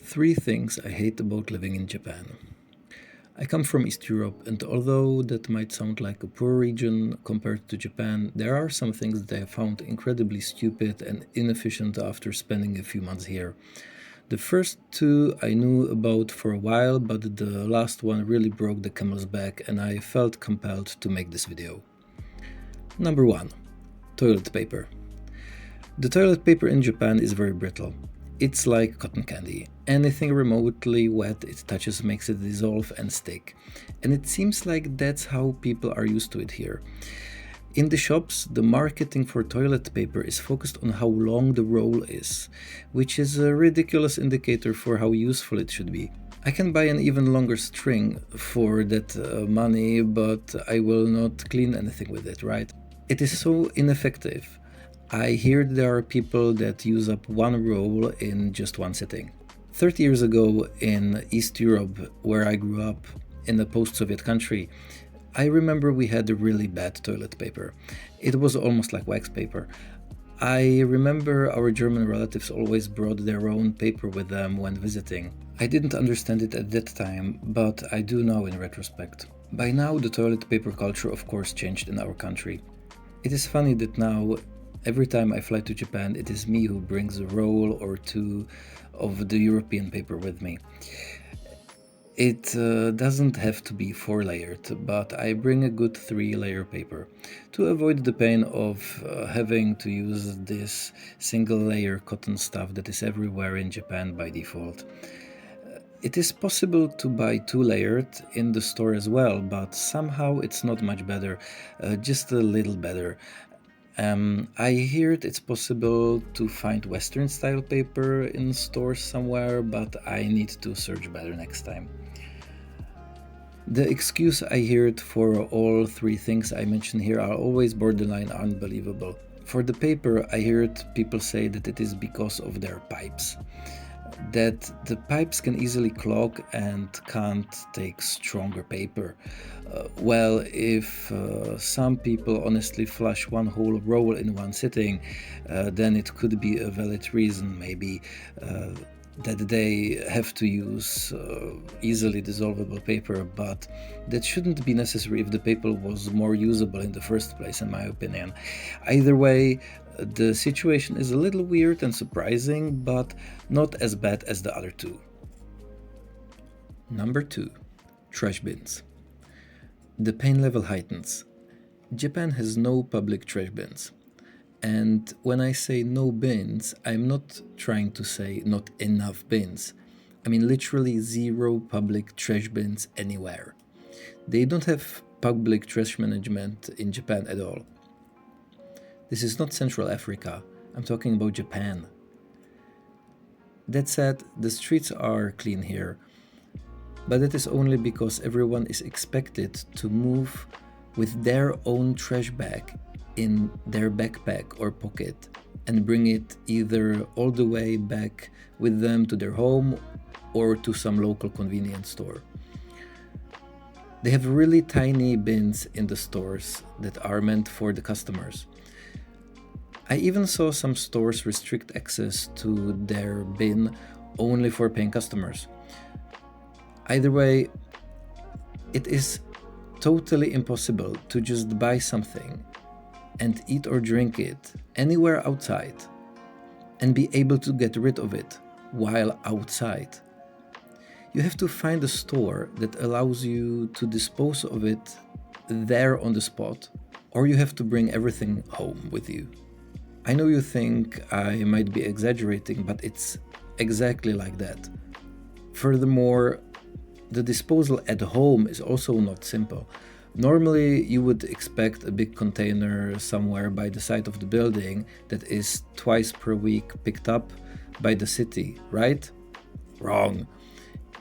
Three things I hate about living in Japan. I come from East Europe, and although that might sound like a poor region compared to Japan, there are some things that I found incredibly stupid and inefficient after spending a few months here. The first two I knew about for a while, but the last one really broke the camel's back, and I felt compelled to make this video. Number 1. Toilet paper. The toilet paper in Japan is very brittle. It's like cotton candy. Anything remotely wet it touches makes it dissolve and stick. And it seems like that's how people are used to it here. In the shops, the marketing for toilet paper is focused on how long the roll is, which is a ridiculous indicator for how useful it should be. I can buy an even longer string for that money, but I will not clean anything with it, right? It is so ineffective. I hear there are people that use up one roll in just one sitting. 30 years ago in East Europe, where I grew up in a post-Soviet country, I remember we had really bad toilet paper. It was almost like wax paper. I remember our German relatives always brought their own paper with them when visiting. I didn't understand it at that time, but I do now in retrospect. By now, the toilet paper culture of course changed in our country. It is funny that now, every time I fly to Japan, it is me who brings a roll or two of the European paper with me. It doesn't have to be 4-layered, but I bring a good 3-layer paper to avoid the pain of having to use this single-layer cotton stuff that is everywhere in Japan by default. It is possible to buy 2-layered in the store as well, but somehow it's not much better, just a little better. I heard it's possible to find Western style paper in stores somewhere, but I need to search better next time. The excuse I heard for all three things I mentioned here are always borderline unbelievable. For the paper, I heard people say that it is because of their pipes. That the pipes can easily clog and can't take stronger paper. If some people honestly flush one whole roll in one sitting, then it could be a valid reason, maybe that they have to use easily dissolvable paper, but that shouldn't be necessary if the paper was more usable in the first place, in my opinion. Either way, the situation is a little weird and surprising, but not as bad as the other two. Number 2. Trash bins. The pain level heightens. Japan has no public trash bins. And when I say no bins, I'm not trying to say not enough bins. I mean literally zero public trash bins anywhere. They don't have public trash management in Japan at all. This is not Central Africa, I'm talking about Japan. That said, the streets are clean here, but that is only because everyone is expected to move with their own trash bag in their backpack or pocket and bring it either all the way back with them to their home or to some local convenience store. They have really tiny bins in the stores that are meant for the customers. I even saw some stores restrict access to their bin only for paying customers. Either way, it is totally impossible to just buy something and eat or drink it anywhere outside and be able to get rid of it while outside. You have to find a store that allows you to dispose of it there on the spot, or you have to bring everything home with you. I know you think I might be exaggerating, but it's exactly like that. Furthermore, the disposal at home is also not simple. Normally, you would expect a big container somewhere by the side of the building that is twice per week picked up by the city, right? Wrong.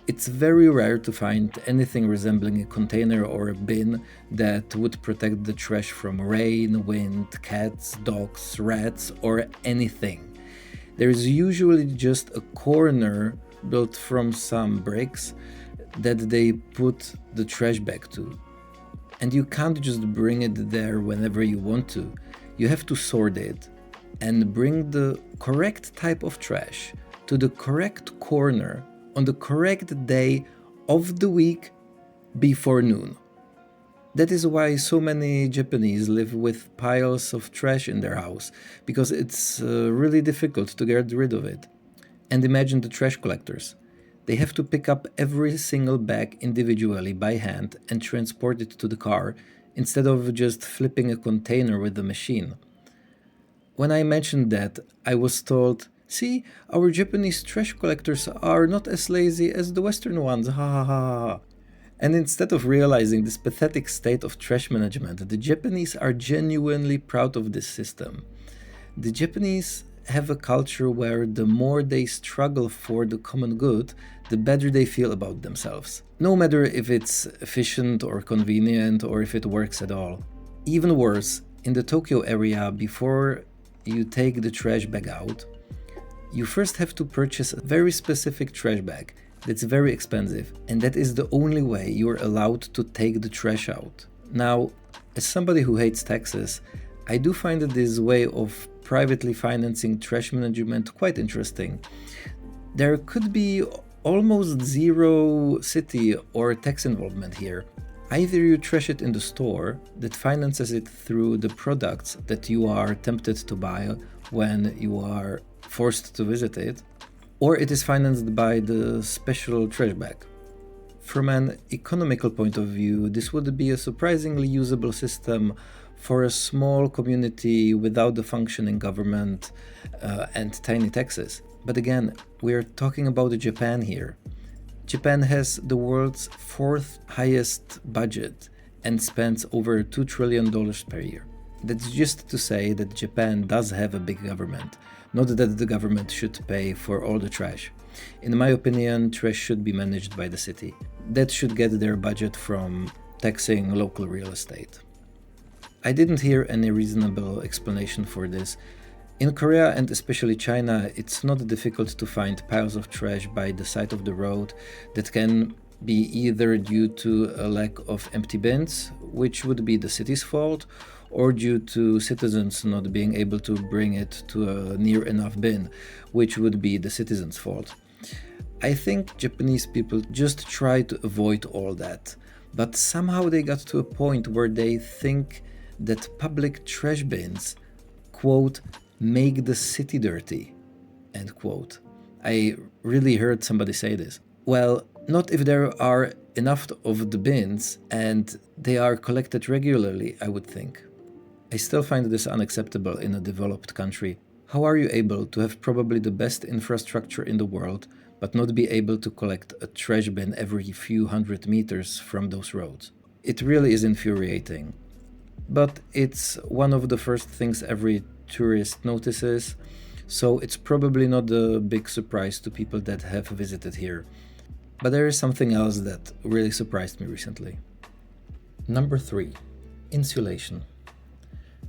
It's very rare to find anything resembling a container or a bin that would protect the trash from rain, wind, cats, dogs, rats, or anything. There is usually just a corner built from some bricks that they put the trash bag to. And you can't just bring it there whenever you want to. You have to sort it and bring the correct type of trash to the correct corner on the correct day of the week before noon. That is why so many Japanese live with piles of trash in their house, because it's really difficult to get rid of it. And imagine the trash collectors. They have to pick up every single bag individually by hand and transport it to the car, instead of just flipping a container with the machine. When I mentioned that, I was told, "See, our Japanese trash collectors are not as lazy as the Western ones, ha ha ha ha." And instead of realizing this pathetic state of trash management, the Japanese are genuinely proud of this system. The Japanese have a culture where the more they struggle for the common good, the better they feel about themselves. No matter if it's efficient or convenient or if it works at all. Even worse, in the Tokyo area, before you take the trash bag out, you first have to purchase a very specific trash bag that's very expensive, and that is the only way you're allowed to take the trash out. Now, as somebody who hates taxes, I do find that this way of privately financing trash management quite interesting. There could be almost zero city or tax involvement here. Either you trash it in the store that finances it through the products that you are tempted to buy when you are forced to visit it, or it is financed by the special trash bag. From an economical point of view, this would be a surprisingly usable system for a small community without the functioning government and tiny taxes. But again, we're talking about Japan here. Japan has the world's fourth highest budget and spends over $2 trillion per year. That's just to say that Japan does have a big government, not that the government should pay for all the trash. In my opinion, trash should be managed by the city. That should get their budget from taxing local real estate. I didn't hear any reasonable explanation for this. In Korea and especially China, it's not difficult to find piles of trash by the side of the road that can be either due to a lack of empty bins, which would be the city's fault, or due to citizens not being able to bring it to a near enough bin, which would be the citizens' fault. I think Japanese people just try to avoid all that, but somehow they got to a point where they think that public trash bins, quote, make the city dirty, end quote. I really heard somebody say this. Well, not if there are enough of the bins and they are collected regularly, I would think. I still find this unacceptable in a developed country. How are you able to have probably the best infrastructure in the world, but not be able to collect a trash bin every few hundred meters from those roads? It really is infuriating. But it's one of the first things every tourist notices, so it's probably not a big surprise to people that have visited here. But there is something else that really surprised me recently. Number 3. Insulation.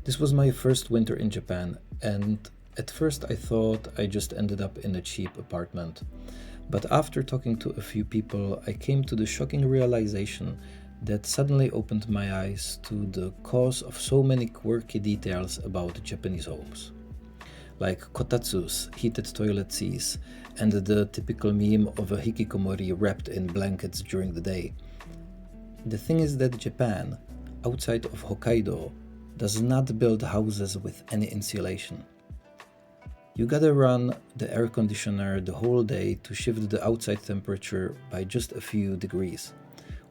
This was my first winter in Japan, and at first I thought I just ended up in a cheap apartment. But after talking to a few people, I came to the shocking realization that suddenly opened my eyes to the cause of so many quirky details about Japanese homes. Like kotatsus, heated toilet seats, and the typical meme of a hikikomori wrapped in blankets during the day. The thing is that Japan, outside of Hokkaido, does not build houses with any insulation. You gotta run the air conditioner the whole day to shift the outside temperature by just a few degrees,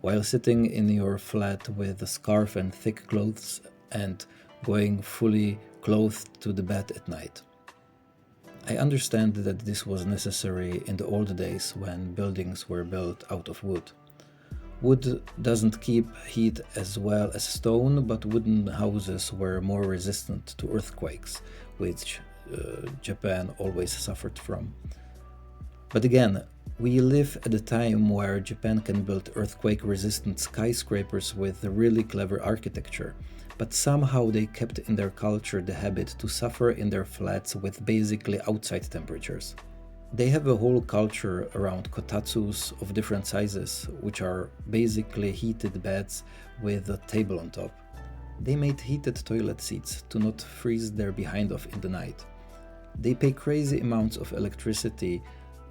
while sitting in your flat with a scarf and thick clothes and going fully clothed to the bed at night. I understand that this was necessary in the old days when buildings were built out of wood. Wood doesn't keep heat as well as stone, but wooden houses were more resistant to earthquakes, which Japan always suffered from. But again, we live at a time where Japan can build earthquake-resistant skyscrapers with really clever architecture, but somehow they kept in their culture the habit to suffer in their flats with basically outside temperatures. They have a whole culture around kotatsus of different sizes, which are basically heated beds with a table on top. They made heated toilet seats to not freeze their behind off in the night. They pay crazy amounts of electricity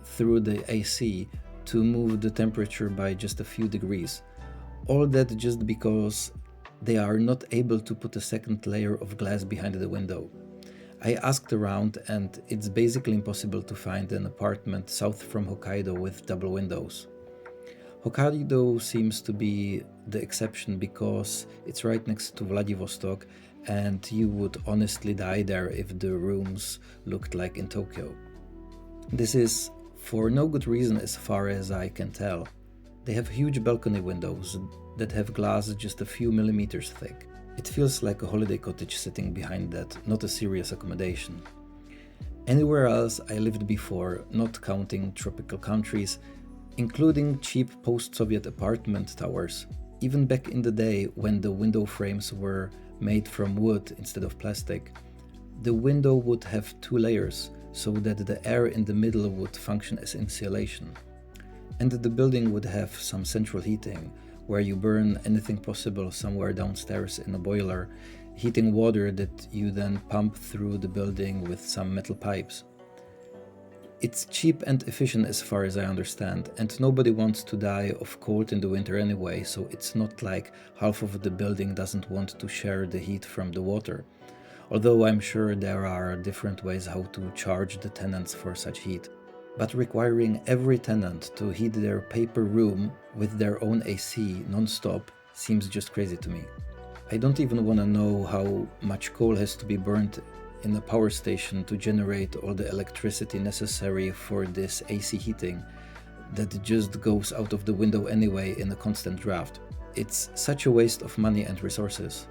through the AC to move the temperature by just a few degrees. All that just because they are not able to put a second layer of glass behind the window. I asked around and it's basically impossible to find an apartment south from Hokkaido with double windows. Hokkaido seems to be the exception because it's right next to Vladivostok and you would honestly die there if the rooms looked like in Tokyo. This is for no good reason as far as I can tell. They have huge balcony windows that have glass just a few millimeters thick. It feels like a holiday cottage sitting behind that, not a serious accommodation. Anywhere else I lived before, not counting tropical countries, including cheap post-Soviet apartment towers, even back in the day when the window frames were made from wood instead of plastic, the window would have two layers so that the air in the middle would function as insulation. And the building would have some central heating, where you burn anything possible somewhere downstairs in a boiler, heating water that you then pump through the building with some metal pipes. It's cheap and efficient as far as I understand, and nobody wants to die of cold in the winter anyway, so it's not like half of the building doesn't want to share the heat from the water. Although I'm sure there are different ways how to charge the tenants for such heat. But requiring every tenant to heat their paper room with their own AC non-stop seems just crazy to me. I don't even want to know how much coal has to be burnt in a power station to generate all the electricity necessary for this AC heating that just goes out of the window anyway in a constant draft. It's such a waste of money and resources.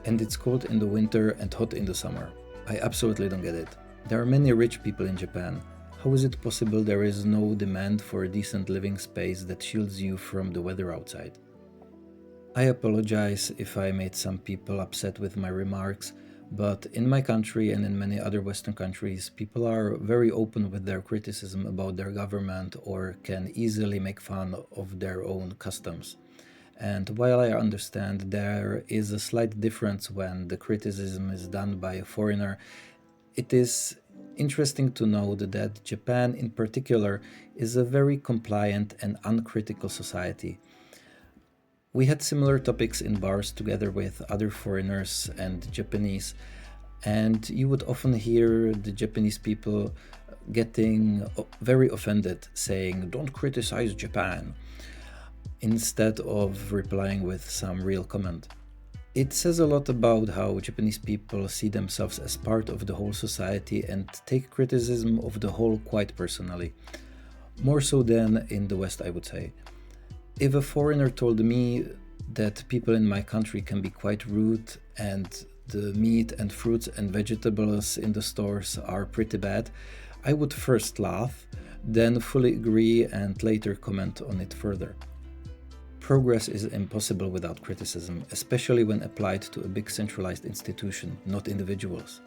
And it's cold in the winter and hot in the summer. I absolutely don't get it. There are many rich people in Japan. How is it possible there is no demand for a decent living space that shields you from the weather outside? I apologize if I made some people upset with my remarks, but in my country and in many other Western countries, people are very open with their criticism about their government or can easily make fun of their own customs. And while I understand there is a slight difference when the criticism is done by a foreigner, it is interesting to note that Japan in particular is a very compliant and uncritical society. We had similar topics in bars together with other foreigners and Japanese, and you would often hear the Japanese people getting very offended, saying, "Don't criticize Japan," instead of replying with some real comment. It says a lot about how Japanese people see themselves as part of the whole society and take criticism of the whole quite personally. More so than in the West, I would say. If a foreigner told me that people in my country can be quite rude and the meat and fruits and vegetables in the stores are pretty bad, I would first laugh, then fully agree and later comment on it further. Progress is impossible without criticism, especially when applied to a big centralized institution, not individuals.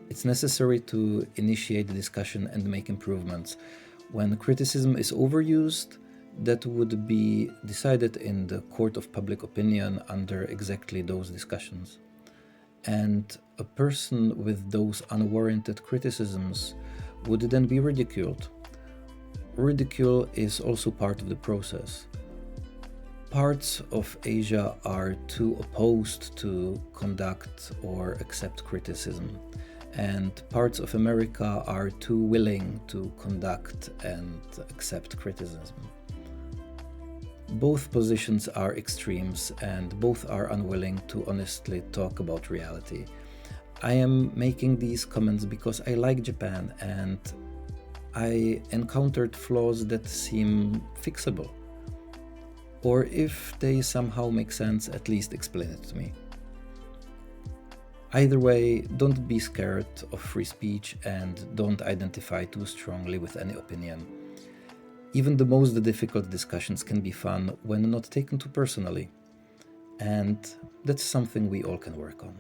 It's necessary to initiate the discussion and make improvements. When criticism is overused, that would be decided in the court of public opinion under exactly those discussions. And a person with those unwarranted criticisms would then be ridiculed. Ridicule is also part of the process. Parts of Asia are too opposed to conduct or accept criticism, and parts of America are too willing to conduct and accept criticism. Both positions are extremes, and both are unwilling to honestly talk about reality. I am making these comments because I like Japan and I encountered flaws that seem fixable. Or if they somehow make sense, at least explain it to me. Either way, don't be scared of free speech and don't identify too strongly with any opinion. Even the most difficult discussions can be fun when not taken too personally. And that's something we all can work on.